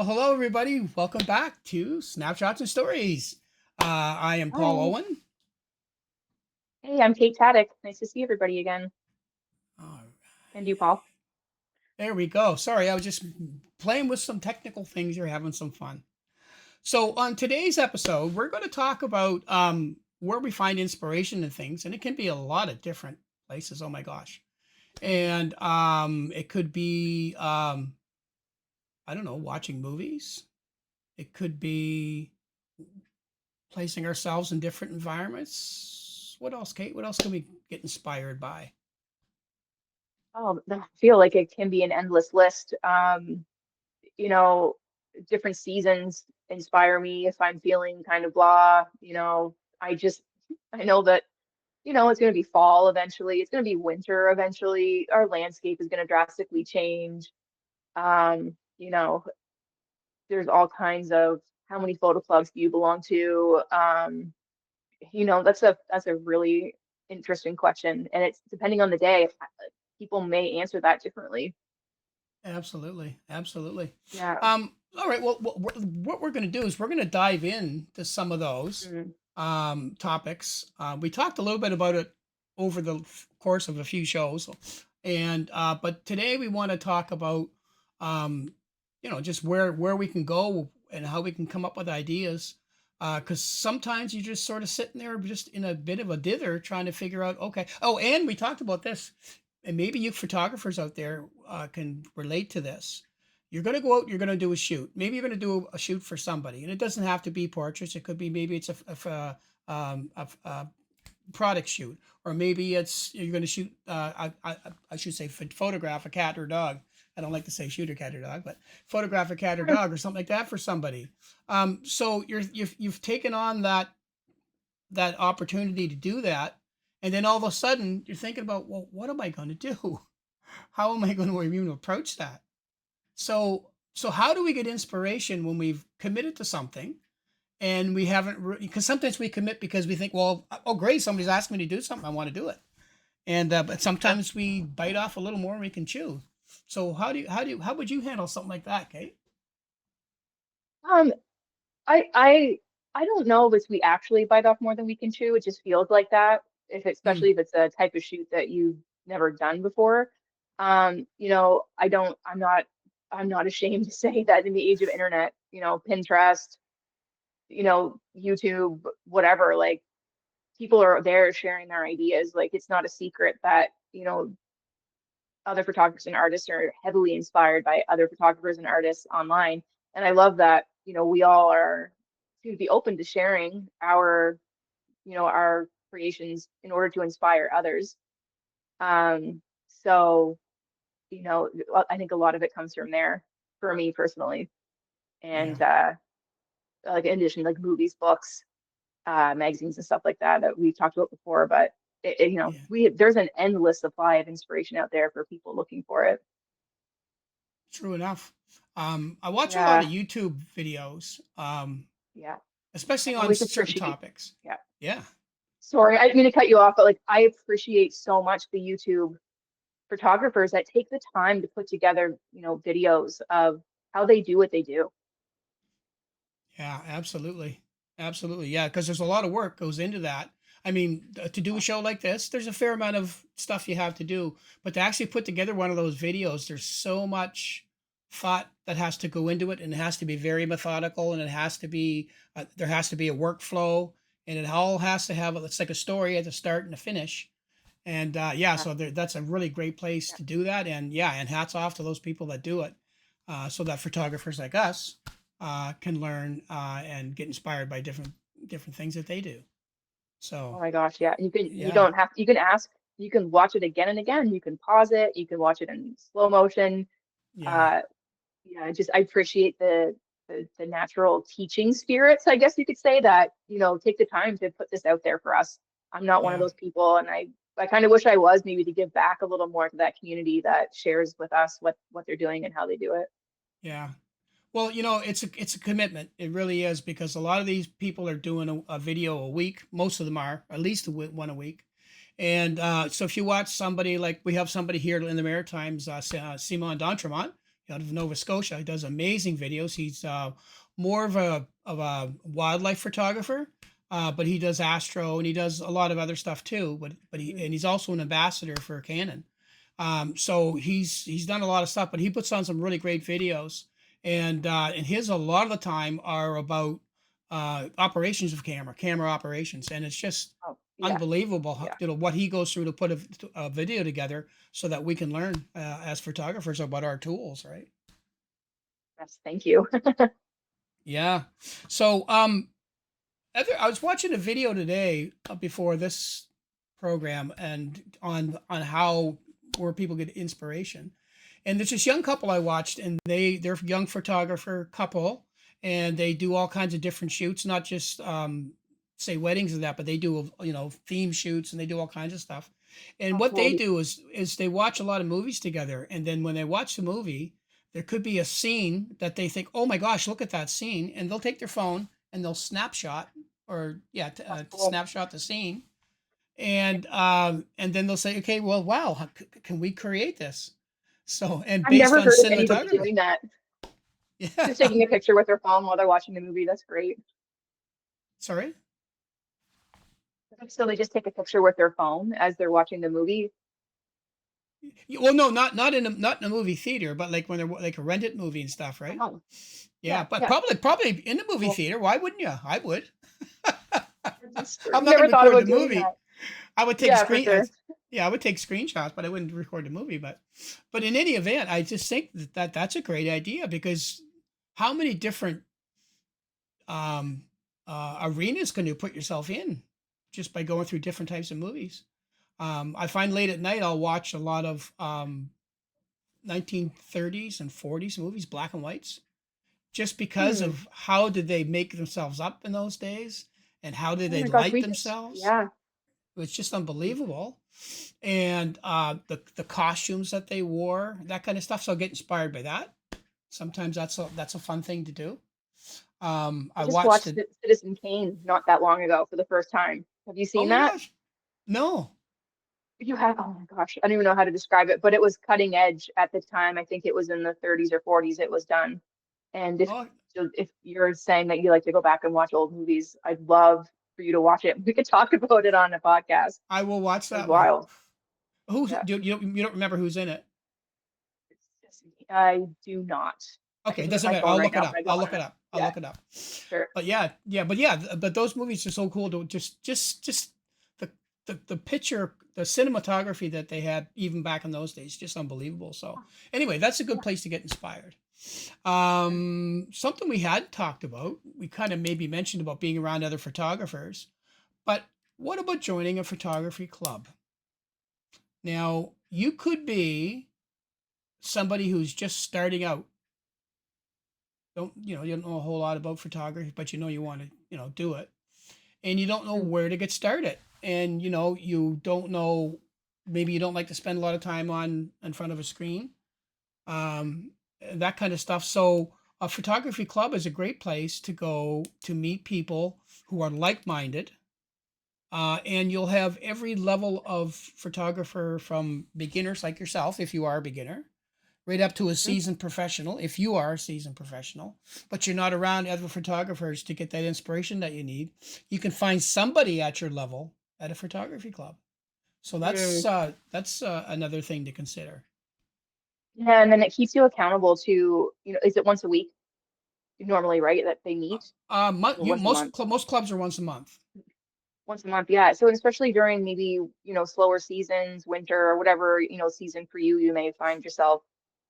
Well, hello, everybody. Welcome back to Snapshots and Stories. I am Paul Hi. Owen. Hey, I'm Kate Taddick. Nice to see everybody again. Uh, And you, Paul. there we go. Sorry, I was just playing with some technical things. You're having some fun. So, on today's episode, we're going to talk about where we find inspiration in things, and it can be a lot of different places. Oh my gosh. And it could be, I don't know, watching movies. It could be placing ourselves in different environments. What else, Kate? What else can we get inspired by? I feel like it can be an endless list. You know, different seasons inspire me if I'm feeling kind of blah. I know that, it's going to be fall eventually. It's going to be winter eventually. Our landscape is going to drastically change. You know, there's all kinds of how many photo clubs do you belong to? That's a really interesting question, and it's depending on the day. People may answer that differently. Absolutely, absolutely. Yeah. All right. Well, what we're going to do is we're going to dive in to some of those Mm. topics. We talked a little bit about it over the course of a few shows, and but today we want to talk about, um, just where we can go and how we can come up with ideas. Because sometimes you're just sort of sitting there, just in a bit of a dither, trying to figure out. Okay. Oh, and we talked about this, and maybe you photographers out there can relate to this. You're going to go out, you're going to do a shoot. Maybe you're going to do a shoot for somebody, and it doesn't have to be portraits. It could be maybe it's a product shoot, or maybe it's you're going to shoot. I should say photograph a cat or dog. I don't like to say shoot a cat or dog, but photograph a cat or dog or something like that for somebody. So you've taken on that opportunity to do that, and then all of a sudden you're thinking about, well, what am I going to do? How am I going to even approach that? So how do we get inspiration when we've committed to something and we haven't because sometimes we commit because we think, well, oh great, somebody's asked me to do something, I want to do it. And but Yeah. sometimes we bite off a little more than we can chew. So how would you handle something like that, Kate? Um, I I I don't know if we actually bite off more than we can chew. It just feels like that, Mm, especially if it's a type of shoot that you've never done before. I'm not ashamed to say that in the age of internet, Pinterest, YouTube, whatever, like people are there sharing their ideas. Like it's not a secret that, other photographers and artists are heavily inspired by other photographers and artists online. And I love that, we all are to be open to sharing our creations in order to inspire others. Um, so, I think a lot of it comes from there for me personally. And yeah, like in addition, like movies, books, magazines and stuff like that that we've talked about before, but yeah, there's an endless supply of inspiration out there for people looking for it. true enough. I watch a lot of Yeah, YouTube videos, yeah. I especially on always certain appreciate, topics. yeah. Yeah. Sorry, I didn't mean to cut you off, but like I appreciate so much the YouTube photographers that take the time to put together, videos of how they do what they do. Yeah, absolutely. Absolutely. Yeah, because there's a lot of work goes into that. I mean, to do a Yeah, show like this, there's a fair amount of stuff you have to do, but to actually put together one of those videos, there's so much thought that has to go into it, and it has to be very methodical, and it has to be there has to be a workflow, and it all has to have it's like a story at the start and the finish. And yeah, yeah, so that's a really great place yeah, to do that. And yeah, and hats off to those people that do it, so that photographers like us can learn and get inspired by different things that they do. oh So my gosh, yeah. You yeah, don't have, you can ask, you can watch it again and again. You can pause it, you can watch it in slow motion. yeah, Uh, yeah, I appreciate the natural teaching spirits, I guess you could say, that, take the time to put this out there for us. I'm not one of yeah, those people, and I kind of wish I was, maybe to give back a little more to that community that shares with us what they're doing and how they do it. yeah. Well, it's a commitment. It really is, because a lot of these people are doing a video a week. Most of them are at least one a week. And so if you watch somebody like we have somebody here in the Maritimes, Simon d'Entremont, out of Nova Scotia. He does amazing videos. He's more of a wildlife photographer, but he does astro and he does a lot of other stuff too. But he's also an ambassador for Canon. So he's done a lot of stuff, but he puts on some really great videos, and his a lot of the time are about operations of camera operations, and it's just Oh, yeah, unbelievable yeah. what he goes through to put a video together so that we can learn as photographers about our tools, right? Yes, thank you. Yeah. So I was watching a video today before this program and on how where people get inspiration. And there's this young couple I watched, and they're a young photographer couple, and they do all kinds of different shoots, not just say weddings and that, but they do theme shoots and they do all kinds of stuff. And Oh, what cool. they do is they watch a lot of movies together, and then when they watch the movie, there could be a scene that they think, "Oh my gosh, look at that scene," and they'll take their phone and they'll snapshot or yeah, That's cool. snapshot the scene, and then they'll say, "Okay, well, wow, can we create this?" So, and I've based never on heard of anybody cinematography. doing that. Yeah. Just taking a picture with their phone while they're watching the movie. That's great. Sorry? So they just take a picture with their phone as they're watching the movie. Well, no, not in a movie theater, but like when they're like a rented movie and stuff, right? Oh, Yeah, yeah, but yeah. probably in the movie Cool. theater. Why wouldn't you? I would. I've I'm not gonna never thought record the about doing movie. that. I would take Yeah, for sure. yeah, I would take screenshots, but I wouldn't record the movie. But in any event, I just think that's a great idea because how many different um, arenas can you put yourself in just by going through different types of movies? I find late at night I'll watch a lot of 1930s and 40s movies, black and whites, just because Hmm. of how did they make themselves up in those days and how did Oh they my gosh, light we just, themselves. yeah. It's just unbelievable. And the costumes that they wore, that kind of stuff. So I get inspired by that. Sometimes that's a fun thing to do. I I just watched watched it. Citizen Kane not that long ago for the first time. Have you Oh seen my that? gosh. No. You have, oh my gosh, I don't even know how to describe it, but it was cutting edge at the time. I think it was in the 30s or 40s it was done. And Oh, if you're saying that you like to go back and watch old movies, I'd love for you to watch it. We could talk about it on a podcast. I will watch It was that one. wild. Who Yeah. you don't remember who's in it? I do not. I Okay, could it look at doesn't my matter. phone I'll right look it now, but up. I don't I'll want look to. it up. I'll Yeah, look it up. sure. But but those movies are so cool to just the picture, the cinematography that they had even back in those days, just unbelievable. So anyway, that's a good Yeah, place to get inspired. sure. Something we had talked about, we kind of maybe mentioned about being around other photographers, but what about joining a photography club? Now, you could be somebody who's just starting out. You don't know a whole lot about photography, but you want to, do it. And you don't know Mm. where to get started. And you don't know, maybe you don't like to spend a lot of time on in front of a screen. That kind of stuff. So a photography club is a great place to go to meet people who are like-minded. And you'll have every level of photographer from beginners like yourself, if you are a beginner, right up to a Mhm. seasoned professional, if you are a seasoned professional, but you're not around other photographers to get that inspiration that you need. You can find somebody at your level at a photography club. So Mm. that's another thing to consider. Yeah, and then it keeps you accountable to, is it once a week normally, right, that they meet? Or once a month? Most clubs are once a month. Once a month, yeah. So especially during maybe, slower seasons, winter or whatever, season for you, you may find yourself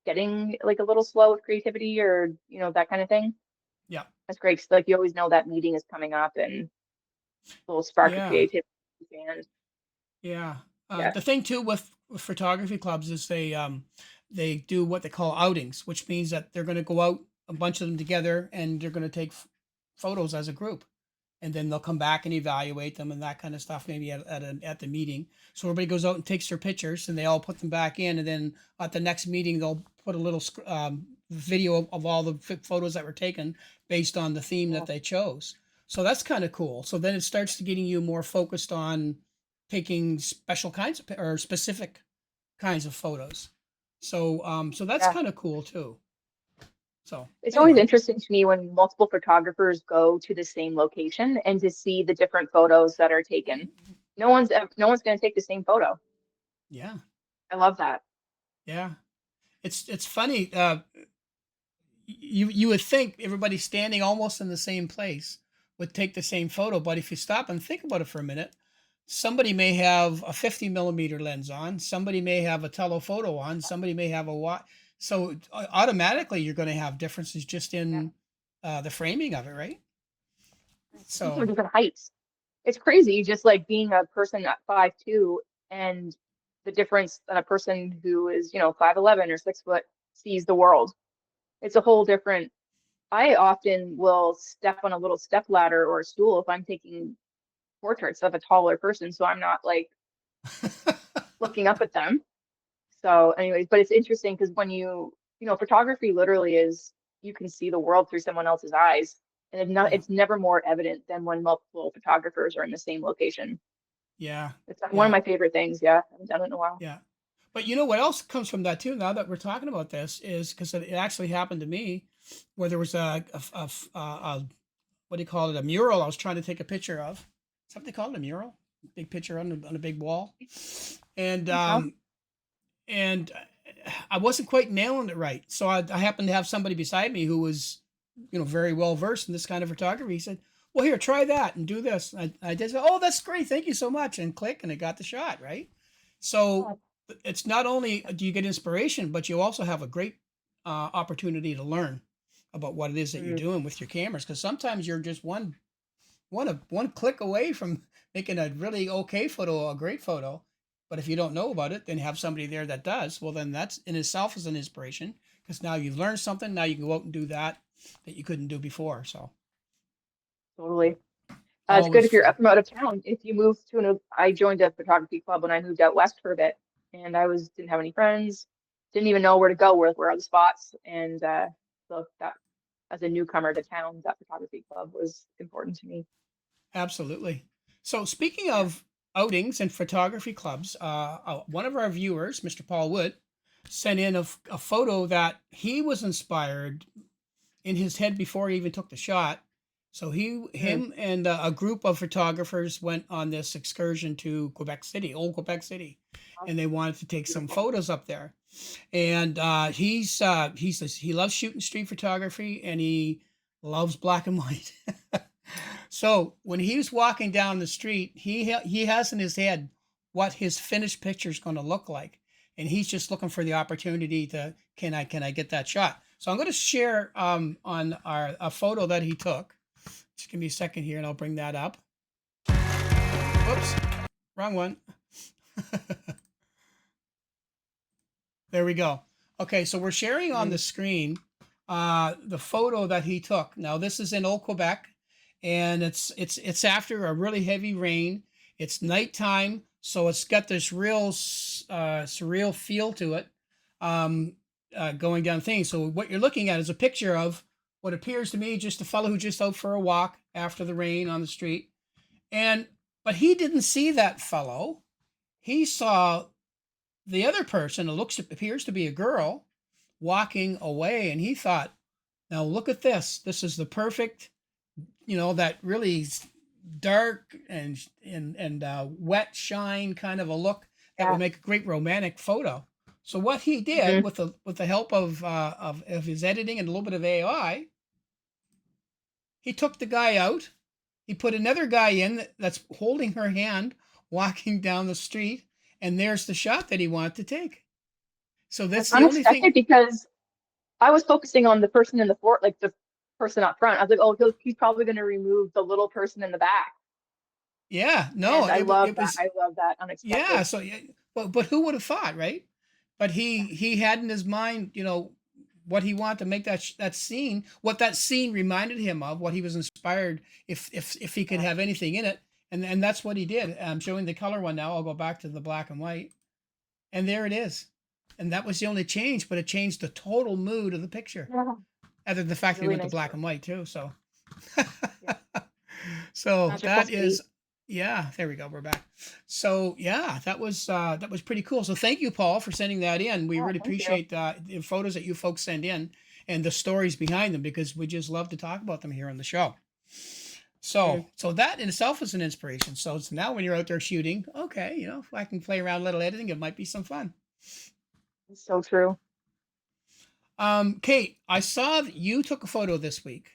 getting like a little slow with creativity or, that kind of thing. Yeah, That's great. 'Cause, like you always know that meeting is coming up and little spark of yeah, creativity. And yeah. yeah. The thing too with photography clubs is they do what they call outings, which means that they're going to go out a bunch of them together and they're going to take photos as a group, and then they'll come back and evaluate them and that kind of stuff maybe at the meeting. So everybody goes out and takes their pictures and they all put them back in, and then at the next meeting they'll put a little video of all the photos that were taken based on the theme that Cool. they chose. So that's kind of cool. So then it starts to getting you more focused on taking special kinds of or specific kinds of photos. So that's Yeah. kind of cool too. So It's always anyway, interesting to me when multiple photographers go to the same location and to see the different photos that are taken. No one's going to take the same photo. yeah, I love that. yeah. It's funny. You would think everybody standing almost in the same place would take the same photo, but if you stop and think about it for a minute, somebody may have a 50 millimeter lens on, somebody may have a telephoto on, somebody may have a what. So automatically, you're going to have differences just Yeah. in the framing of it, right? People are So different heights. It's crazy just like being a person at 5'2" and the difference that a person who is, 5'11" or 6 foot sees the world. It's a whole different. I often will step on a little step ladder or a stool if I'm taking portraits of a taller person, so I'm not like looking up at them. So, anyways, but it's interesting because when photography literally is you can see the world through someone else's eyes, and yeah, it's never more evident than when multiple photographers are in the same location. yeah, It's one of yeah, my favorite things. Yeah, I haven't done it in a while. yeah. But you know what else comes from that too? Now that we're talking about this, is because it actually happened to me, where there was a what do you call it? A mural I was trying to take a picture of. Is that what they call it? A mural? Big picture on a big wall. And Huh? and I wasn't quite nailing it right. So I happened to have somebody beside me who was, very well versed in this kind of photography. He said, "Well, here, try that and do this." I did. Oh, that's great. Thank you so much. And click, and it got the shot right. So Oh, it's not only do you get inspiration, but you also have a great opportunity to learn about what it is that you're mm, doing with your cameras. Because sometimes you're just one click away from making a really okay photo, a great photo. But if you don't know about it, then have somebody there that does. Well, then that's in itself is an inspiration because now you've learned something. Now you can go out and do that you couldn't do before. So totally. It's good always if you're fun. up from out of town. If you move I joined a photography club when I moved out west for a bit, and didn't have any friends, didn't even know where to go, where are the spots, and so that as a newcomer to town, that photography club was important to me. Absolutely. So speaking Yeah. of outings and photography clubs, one of our viewers, Mr. Paul Wood, sent in a photo that he was inspired in his head before he even took the shot. So Mm. him, and a group of photographers went on this excursion to Quebec City, old Quebec City, Oh, and they wanted to take some beautiful. photos up there. And he loves shooting street photography, and he loves black and white. So when he's walking down the street, he has in his head what his finished picture is going to look like, and he's just looking for the opportunity to can I get that shot. So I'm going to share on our a photo that he took. Just give me a second here, and I'll bring that up. Whoops, wrong one. There we go. Okay, so we're sharing on the Mm. screen the photo that he took. Now this is in Old Quebec, and it's after a really heavy rain. It's nighttime, so it's got this real surreal feel to it, going down things. So what you're looking at is a picture of what appears to me just a fellow who just out for a walk after the rain on the street, and but he didn't see that fellow. He saw the other person, appears to be a girl, walking away, and he thought, now look at this. This is the perfect, that really dark and wet shine kind of a look that would Yeah. make a great romantic photo. So what he did Hmm. with the help of his editing and a little bit of AI, he took the guy out. He put another guy in that's holding her hand, walking down the street, and there's the shot that he wanted to take. So That's that's the only thing. unexpected because I was focusing on the person in the fort, like the person up front. I was like, oh, he's probably going to remove the little person in the back. Yeah, no, And I love it that. was. I love that Yeah, unexpected. so yeah, but who would have thought, right? But Yeah. he had in his mind, what he wanted to make that scene, what that scene reminded him of, what he was inspired if he could Yeah. have anything in it, and that's what he did. I'm showing the color one now. I'll go back to the black and white, and there it is. And that was the only change, but it changed the total mood of the picture. Yeah. Other than the fact that he Really went to nice black photo. and white too. So Yeah. so Magical that city. is, yeah, there we go. We're back. So yeah, that was pretty cool. So thank you, Paul, for sending that in. We Yeah. really Thank you. appreciate the photos that you folks send in. and the stories behind them, because we just love to talk about them here on the show. Mm, So that in itself is an inspiration. So it's now when you're out there shooting, okay, if I can play around a little editing, it might be some fun. it's so true. Kate, I saw that you took a photo this week,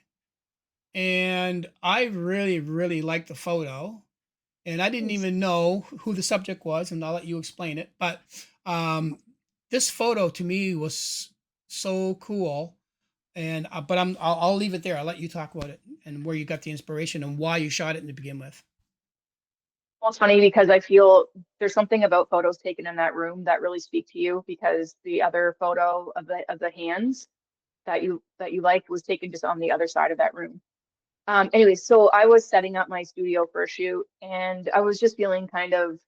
and I really, really liked the photo. And I didn't Thanks. even know who the subject was, and I'll let you explain it. But um, this photo to me was so cool. And but I'll leave it there. I'll let you talk about it and where you got the inspiration and why you shot it to begin with. Well, it's funny because I feel there's something about photos taken in that room that really speak to you because the other photo of the hands that you liked was taken just on the other side of that room. Anyways, so I was setting up my studio for a shoot and I was just feeling kind of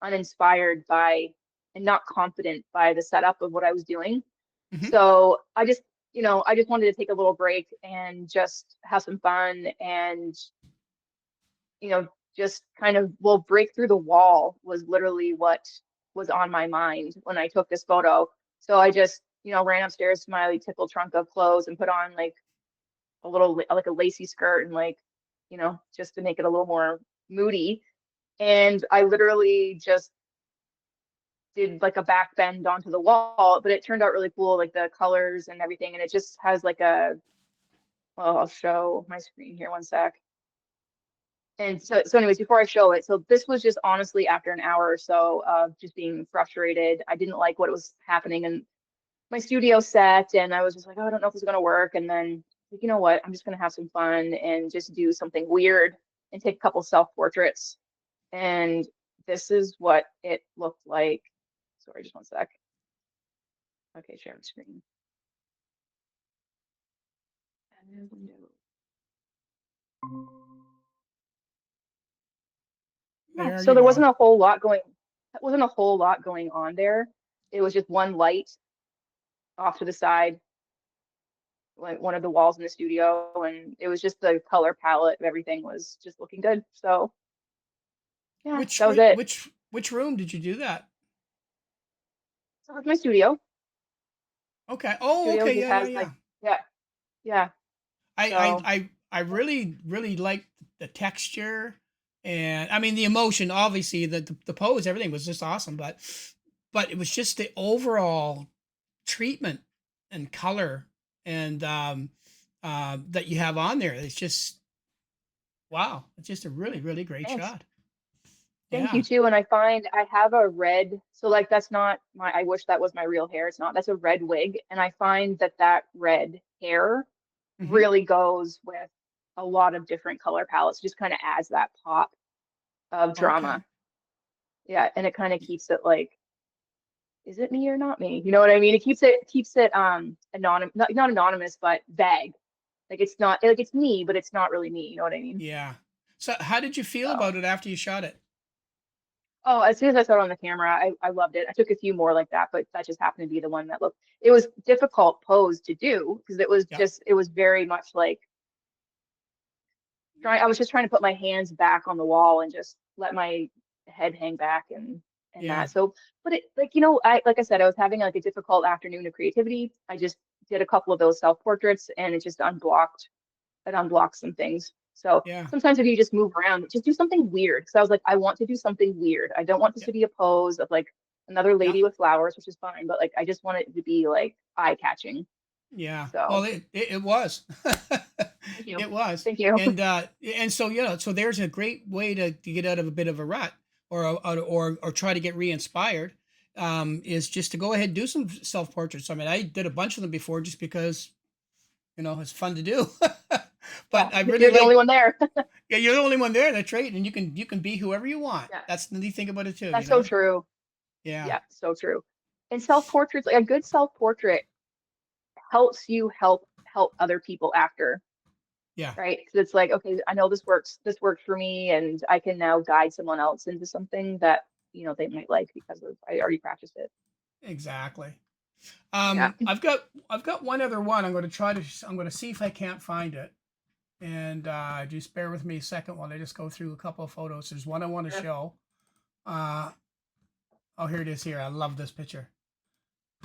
uninspired by and not confident by the setup of what I was doing. Hmm. So I just wanted to take a little break and just have some fun and, you know, just kind of, well, break through the wall was literally what was on my mind when I took this photo. So I just, ran upstairs to my like, typical trunk of clothes and put on like a little like a lacy skirt and like, just to make it a little more moody. And I literally just did like a back bend onto the wall, but it turned out really cool, like the colors and everything. And it just has like well, I'll show my screen here one sec. And so anyways, before I show it, so this was just honestly after an hour or so of just being frustrated. I didn't like what was happening in my studio set, and I was just like, oh, I don't know if this is gonna work. And then, like, you know what? I'm just gonna have some fun and just do something weird and take a couple self-portraits. And this is what it looked like. Sorry, just one sec. Okay, share the screen. And window. Yeah, There so you there go. wasn't a whole lot going on there. It was just one light off to the side, like one of the walls in the studio, and it was just the color palette of everything was just looking good. So yeah, Which that was it. which room did you do that? So that's my studio. Okay. Oh, Studio okay. just Yeah, yeah, has like, yeah. yeah, yeah. So I really really like the texture, and I mean the emotion. Obviously, the pose, everything was just awesome. But it was just the overall treatment and color and that you have on there. It's just wow. It's just a really really great thanks. shot. Thank you Yeah. too. And I find I have a red, so like that's not my, I wish that was my real hair. It's not, that's a red wig. And I find that that red hair Hmm. really goes with a lot of different color palettes, just kind of adds that pop of Okay. drama. Yeah. And it kind of keeps it like, is it me or not me? You know what I mean? It keeps it anonymous, not anonymous, but vague. Like it's not like it's me, but it's not really me. You know what I mean? Yeah. So how did you feel So. about it after you shot it? Oh, as soon as I saw it on the camera, I loved it. I took a few more like that, but that just happened to be the one that looked, it was difficult pose to do because Yeah. it was very much like I was just trying to put my hands back on the wall and just let my head hang back and Yeah. that. So, but it like, like I said, I was having like a difficult afternoon of creativity. I just did a couple of those self-portraits and it unblocks some things. So Yeah. sometimes if you just move around, just do something weird. Because I was like, I want to do something weird. I don't want this Yeah. to be a pose of like another Yeah. lady with flowers, which is fine, but like I just want it to be like eye catching. Yeah. Well, So it was. thank you. It was. Thank you. And so so there's a great way to get out of a bit of a rut or try to get re-inspired, is just to go ahead and do some self-portraits. I mean, I did a bunch of them before just because, it's fun to do. Yeah, But I really you're the only like, one there. yeah, you're the only one there. That's right. And you can be whoever you want. Yeah, That's the neat thing about it too, that's so true. Yeah. Yeah, so true. And self-portraits, like a good self-portrait helps you help other people after, Yeah. right? Because it's like, okay, I know this worked for me, and I can now guide someone else into something that, they might like because of I already practiced it. Exactly. Yeah. I've got one other one. I'm going to see if I can't find it. And just bear with me a second while I just go through a couple of photos. There's one I want to Sure. show. Uh, oh, here it is. Here, I love this picture.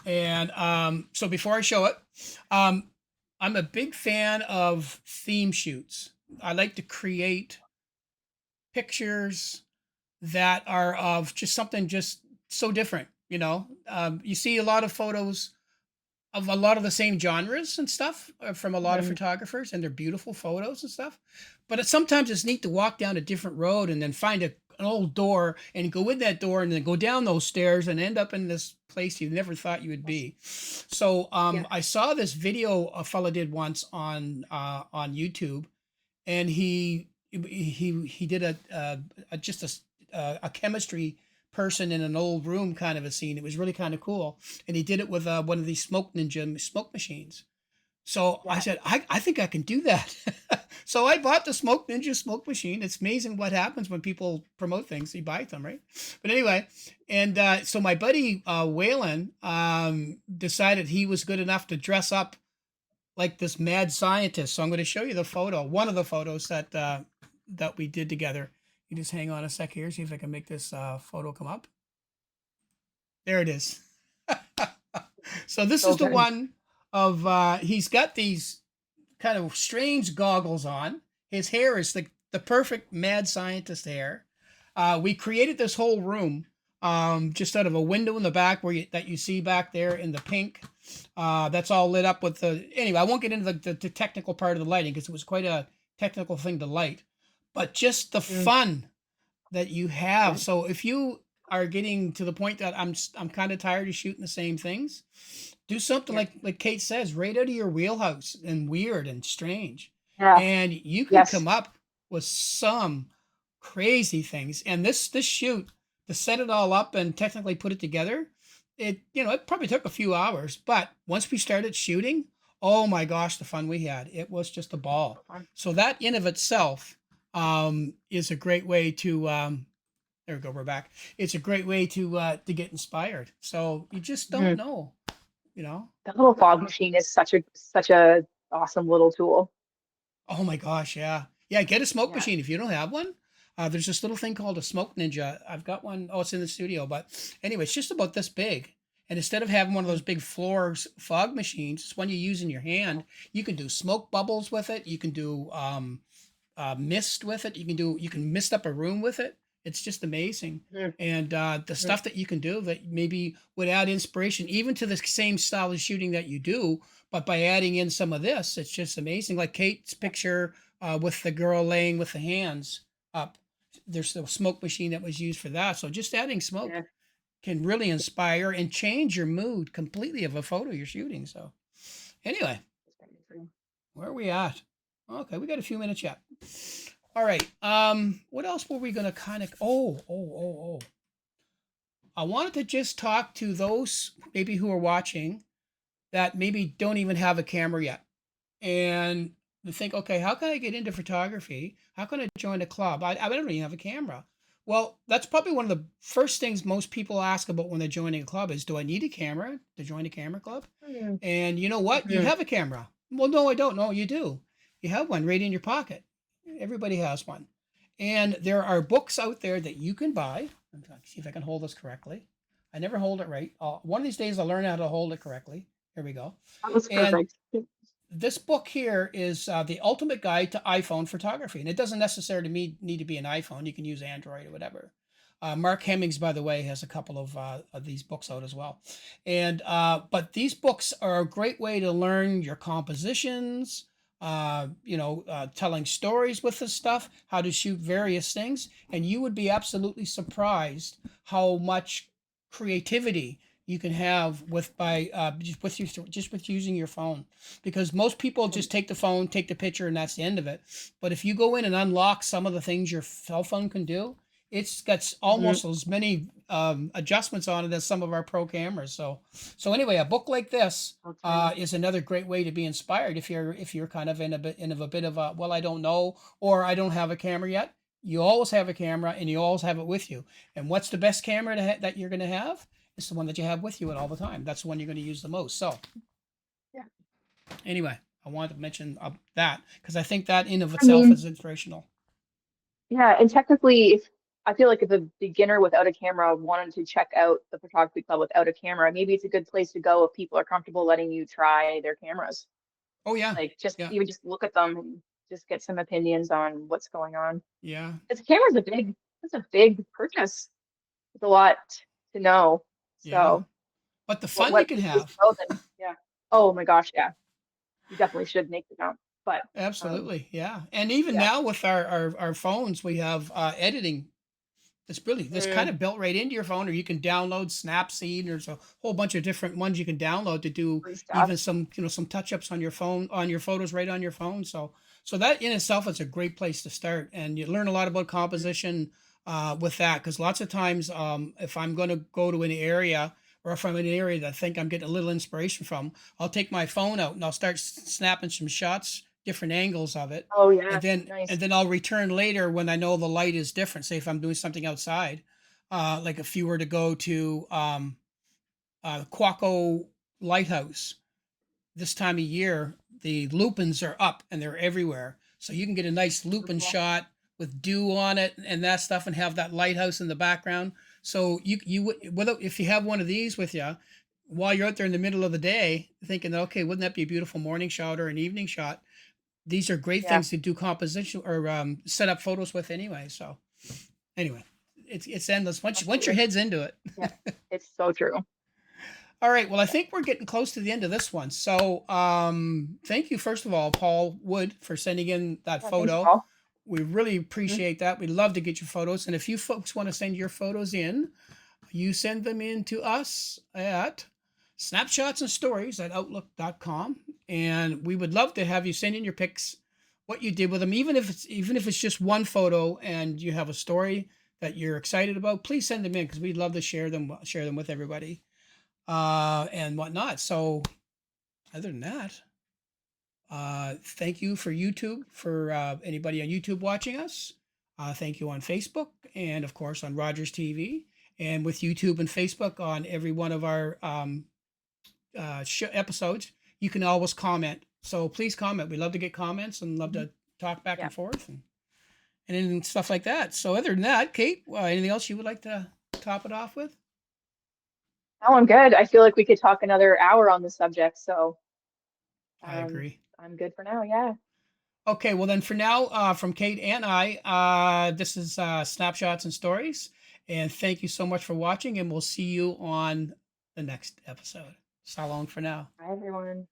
And so before I show it, um, I'm a big fan of theme shoots. I like to create pictures that are of just something just so different. You see a lot of photos of a lot of the same genres and stuff from a lot of Mhm. photographers, and they're beautiful photos and stuff. But sometimes it's neat to walk down a different road and then find an old door and go in that door and then go down those stairs and end up in this place you never thought you would Yes. be. So Yeah. I saw this video a fella did once on YouTube, and he did a just a chemistry person in an old room kind of a scene. It was really kind of cool, and he did it with one of these Smoke Ninja smoke machines. So I Yeah. said, I think I can do that. So I bought the Smoke Ninja smoke machine. It's amazing what happens when people promote things. You buy them, right? But anyway, and so my buddy Waylon decided he was good enough to dress up like this mad scientist. So I'm going to show you the photo, one of the photos that we did together. You just hang on a sec here, see if I can make this photo come up. There it is. So this So is the good. one of he's got these kind of strange goggles on. His hair is the perfect mad scientist hair. We created this whole room just out of a window in the back that you see back there in the pink. That's all lit up with the. Anyway, I won't get into the technical part of the lighting because it was quite a technical thing to light, but just the Mm. fun that you have. Yeah. So if you are getting to the point that I'm kind of tired of shooting the same things, do something Yeah. like Kate says, right out of your wheelhouse and weird and strange. Yeah. And you can Yes. come up with some crazy things. And this shoot, to set it all up and technically put it together, it probably took a few hours, but once we started shooting, oh my gosh, the fun we had. It was just a ball. Fun. So that in of itself is a great way to there we go, we're back. It's a great way to get inspired. So you just don't Mhm. know, you know. That little fog machine is such a awesome little tool. Oh my gosh, yeah. Yeah, get a smoke Yeah. machine if you don't have one. There's this little thing called a Smoke Ninja. I've got one. Oh, it's in the studio. But anyway, it's just about this big. And instead of having one of those Mm. big floor fog machines, it's one you use in your hand. You can do smoke bubbles with it. You can do mist with it. You can mist up a room with it. It's just amazing. Mhm. And the Mhm. stuff that you can do that maybe would add inspiration even to the same style of shooting that you do, but by adding in some of this, it's just amazing. Like Kate's picture with the girl laying with the hands up. There's the smoke machine that was used for that. So just adding smoke Yeah. can really inspire and change your mood completely of a photo you're shooting. So anyway, where are we at? Okay, we got a few minutes yet. All right. What else were we gonna kind of? Oh. I wanted to just talk to those maybe who are watching that maybe don't even have a camera yet, and they think, okay, how can I get into photography? How can I join a club? I don't even have a camera. Well, that's probably one of the first things most people ask about when they're joining a club is, do I need a camera to join a camera club? Mhm. And you know what? You Mhm. have a camera. Well, no, I don't. No, you do. You have one right in your pocket. Everybody has one. And there are books out there that you can buy. I'm trying to see if I can hold this correctly. I never hold it right. One of these days I'll learn how to hold it correctly. Here we go. That was And perfect. this book here is the ultimate guide to iPhone photography. And it doesn't necessarily need to be an iPhone. You can use Android or whatever. Mark Hemmings, by the way, has a couple of these books out as well. And but these books are a great way to learn your compositions, telling stories with this stuff, how to shoot various things. And you would be absolutely surprised how much creativity you can have with by just with using your phone, because most people just take the phone, take the picture, and that's the end of it. But if you go in and unlock some of the things your cell phone can do, it's got Mhm. almost as many adjustments on it as some of our pro cameras. So anyway, a book like this So true. is another great way to be inspired if you're kind of in a bit of a, well, I don't know, or I don't have a camera yet. You always have a camera and you always have it with you. And what's the best camera that you're going to have? It's the one that you have with you at all the time. That's the one you're going to use the most. So Yeah. anyway, I wanted to mention that because I think that in of I itself mean, is inspirational. yeah, and technically, if I feel like if a beginner without a camera wanted to check out the photography club without a camera, maybe it's a good place to go if people are comfortable letting you try their cameras. Oh yeah, Like just yeah, even just look at them and just get some opinions on what's going on. yeah, This camera's it's a big purchase. It's a lot to know. yeah. So But the fun you what can you need to have. know then, yeah. Oh my gosh, yeah. You definitely should make the jump. But Absolutely, yeah. And even yeah. now with our phones, we have editing. It's really this kind Mm, of built right into your phone, or you can download Snapseed. There's a whole bunch of different ones you can download to do free stuff. even some, some touch ups on your phone, on your photos right on your phone. So that in itself is a great place to start, and you learn a lot about Mm, composition with that. Because lots of times, if I'm going to go to an area, or if I'm in an area that I think I'm getting a little inspiration from, I'll take my phone out and I'll start snapping some shots, different angles of it, oh and yeah, then nice. I'll return later when I know the light is different. Say if I'm doing something outside, like if you were to go to Quaco Lighthouse this time of year, the lupins are up and they're everywhere, so you can get a nice So lupin cool. shot with dew on it and that stuff, and have that lighthouse in the background. So whether if you have one of these with you while you're out there in the middle of the day, thinking, okay, wouldn't that be a beautiful morning shot or an evening shot? These are great Yeah. things to do composition or set up photos with anyway. So anyway, it's endless once your Absolutely. head's into it. Yeah. It's so true. All right. Well, I Yeah. think we're getting close to the end of this one. So thank you first of all, Paul Wood, for sending in that Yeah, thanks, photo. Paul. We really Mhm. appreciate that. We'd love to get your photos. And if you folks want to send your photos in, you send them in to us at snapshotsandstories@outlook.com. And we would love to have you send in your pics, what you did with them, even if it's just one photo and you have a story that you're excited about, please send them in because we'd love to share them with everybody and whatnot. So other than that, thank you for YouTube, for anybody on YouTube watching us. Thank you on Facebook, and of course on Rogers TV, and with YouTube and Facebook on every one of our episodes. You can always comment. So please comment. We love to get comments and love Mhm. to talk back Yeah. and forth and stuff like that. So other than that, Kate, anything else you would like to top it off with? No, I'm good. I feel like we could talk another hour on the subject, so I agree. I'm good for now. Yeah. Okay, well then for now, from Kate and I, this is Snapshots and Stories. And thank you so much for watching, and we'll see you on the next episode. So long for now. Bye, everyone.